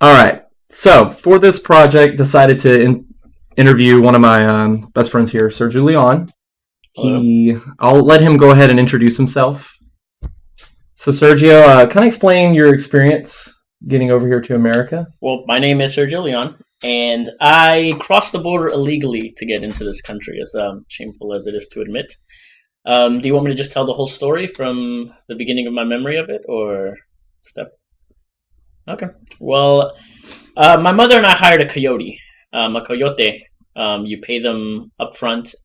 All right. So for this project, decided to interview one of my best friends here, Sergio Leon. Hello. I'll let him go ahead and introduce himself. So Sergio, kind of explain your experience getting over here to America. Well, my name is Sergio Leon, and I crossed the border illegally to get into this country, as shameful as it is to admit. Do you want me to just tell the whole story from the beginning of my memory of it, or step? Okay. Well, my mother and I hired a coyote, a coyote. You pay them up front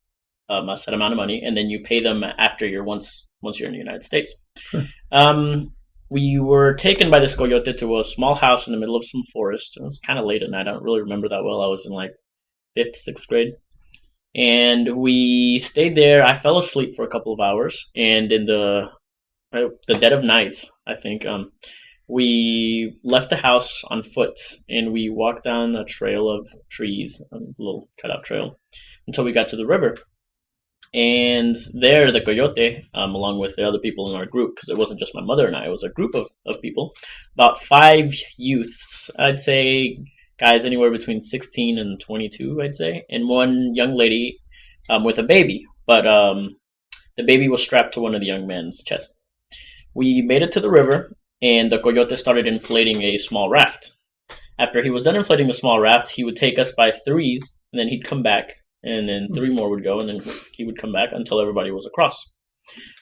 a set amount of money, and then you pay them after once you're in the United States. Sure. Um, we were taken by this coyote to a small house in the middle of some forest. It was kind of late at night. I don't really remember that well. I was in like fifth, sixth grade, and we stayed there. I fell asleep for a couple of hours, and in the dead of night, I think, we left the house on foot, and we walked down a trail of trees, a little cutout trail, until we got to the river. And there, the coyote, along with the other people in our group, because it wasn't just my mother and I, it was a group of people, about five youths, I'd say, guys anywhere between 16 and 22, I'd say, and one young lady with a baby. But the baby was strapped to one of the young men's chest. We made it to the river, and the coyote started inflating a small raft. After he was done inflating the small raft, he would take us by threes, and then he'd come back, and then three more would go, and then he would come back until everybody was across.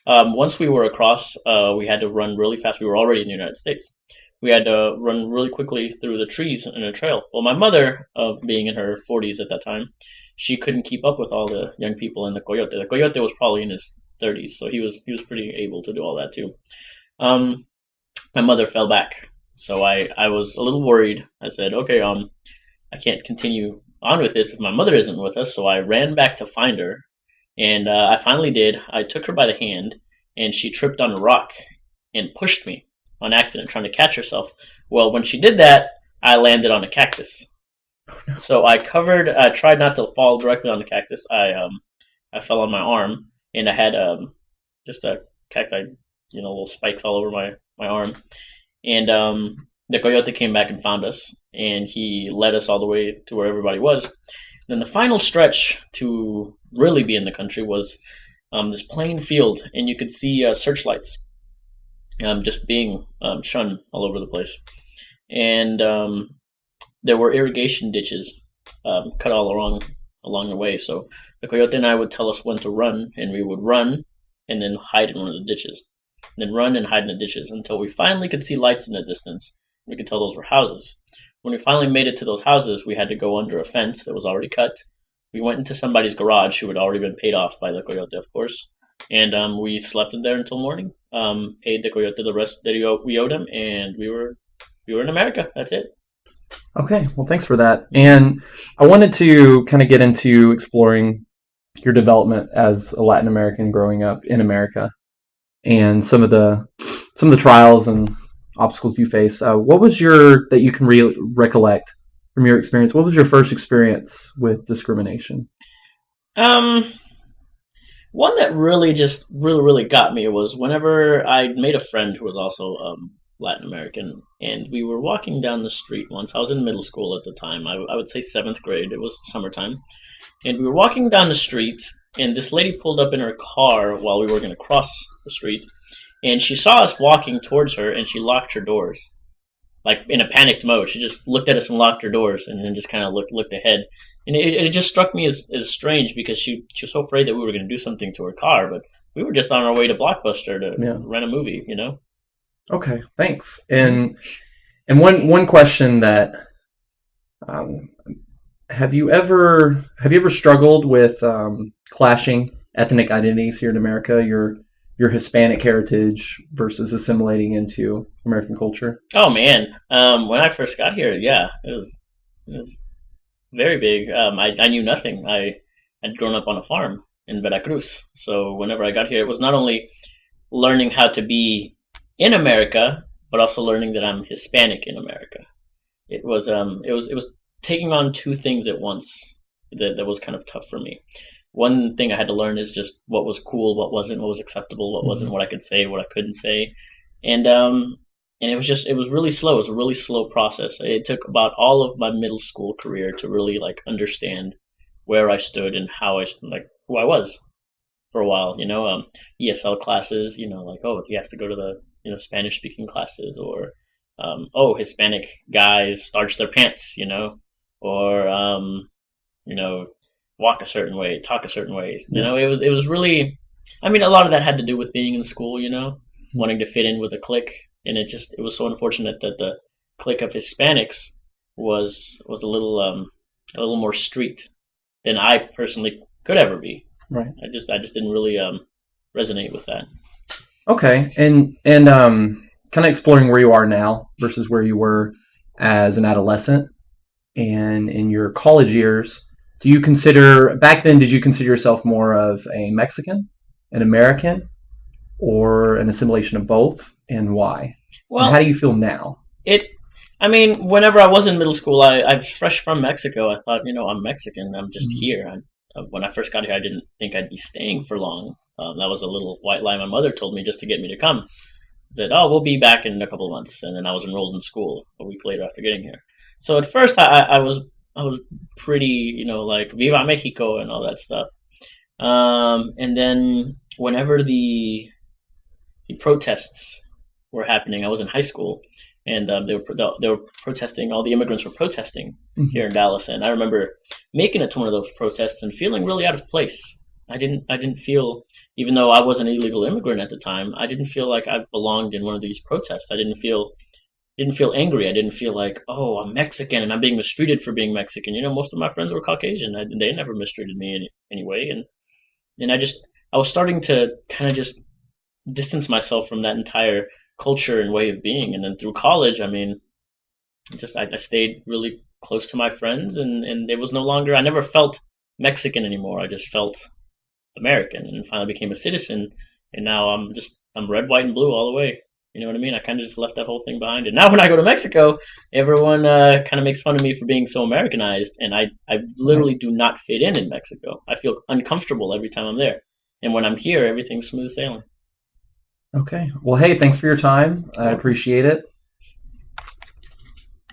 Once we were across, we had to run really fast. We were already in the United States. We had to run really quickly through the trees in a trail. Well, my mother, being in her 40s at that time, she couldn't keep up with all the young people in the coyote. The coyote was probably in his 30s, so he was pretty able to do all that too. Um, my mother fell back, so I was a little worried. I said, okay, I can't continue on with this if my mother isn't with us. So I ran back to find her, and I finally did. I took her by the hand, and she tripped on a rock and pushed me on accident, trying to catch herself. Well, when she did that, I landed on a cactus. So I tried not to fall directly on the cactus. I fell on my arm, and I had just a cacti, little spikes all over my arm. And the coyote came back and found us, and he led us all the way to where everybody was. Then the final stretch to really be in the country was this plain field, and you could see searchlights just being shone all over the place. And there were irrigation ditches cut all along the way. So the coyote and I would tell us when to run, and we would run and then hide in one of the ditches, and then run and hide in the ditches until we finally could see lights in the distance. We could tell those were houses. When we finally made it to those houses, we had to go under a fence that was already cut. We went into somebody's garage who had already been paid off by the coyote, of course, and we slept in there until morning. Paid the coyote the rest that we owed him, and we were in America. That's it. Okay, well, thanks for that. And I wanted to kind of get into exploring your development as a Latin American growing up in America, and some of the trials and obstacles you face. What was that you can recollect from your experience? What was your first experience with discrimination? Um, One that really got me was whenever I made a friend who was also Latin American, and we were walking down the street once. I was in middle school at the time. I would say seventh grade. It was summertime, and we were walking down the street, and this lady pulled up in her car while we were going to cross the street, and she saw us walking towards her, and she locked her doors, like in a panicked mode. She just looked at us and locked her doors, and then just kind of looked ahead. And it just struck me as strange because she was so afraid that we were going to do something to her car, but we were just on our way to Blockbuster to Yeah. rent a movie. Okay, thanks. And one question that um, have you ever struggled with clashing ethnic identities here in America? Your Hispanic heritage versus assimilating into American culture. Oh man, when I first got here, yeah, it was very big. I knew nothing. I'd grown up on a farm in Veracruz, so whenever I got here, it was not only learning how to be in America, but also learning that I'm Hispanic in America. It was taking on two things at once that was kind of tough for me. One thing I had to learn is just what was cool, what wasn't, what was acceptable, what wasn't, Mhm. what I could say, what I couldn't say, and and it was really slow. It was a really slow process. It took about all of my middle school career to really like understand where I stood and how I like who I was for a while. ESL classes. Like, oh, he has to go to the Spanish speaking classes, or oh, Hispanic guys starch their pants. Or you know walk a certain way, talk a certain way. Yeah. It was really. I mean, a lot of that had to do with being in school. Mhm. Wanting to fit in with a clique, and it was so unfortunate that the clique of Hispanics was a little more street than I personally could ever be. Right. I just didn't really resonate with that. Okay. And kind of exploring where you are now versus where you were as an adolescent and in your college years. Do you consider back then? Did you consider yourself more of a Mexican, an American, or an assimilation of both, and why? And how do Well, you feel now? it. I mean, whenever I was in middle school, I was fresh from Mexico. I thought, I'm Mexican. I'm just Mhm. here. When I first got here, I didn't think I'd be staying for long. That was a little white lie my mother told me just to get me to come. Said, "Oh, we'll be back in a couple of months," and then I was enrolled in school a week later after getting here. So at first, I was pretty, like "Viva Mexico" and all that stuff. And then whenever the protests were happening, I was in high school, and they were protesting. All the immigrants were protesting Mhm. here in Dallas, and I remember making it to one of those protests and feeling really out of place. I didn't feel, even though I was an illegal immigrant at the time, I didn't feel like I belonged in one of these protests. I didn't feel angry. I didn't feel like, oh, I'm Mexican and I'm being mistreated for being Mexican. Most of my friends were Caucasian. They never mistreated me in any way, and I was starting to kind of just distance myself from that entire culture and way of being. And then through college, I mean, I stayed really close to my friends, and it was no longer. I never felt Mexican anymore. I just felt American, and finally became a citizen. And now I'm red, white, and blue all the way. You know what I mean? I kind of just left that whole thing behind. And now when I go to Mexico, everyone kind of makes fun of me for being so Americanized, and I Right. literally do not fit in Mexico. I feel uncomfortable every time I'm there, and when I'm here, everything's smooth sailing. Okay. Well, hey, thanks for your time. I You're welcome. appreciate it.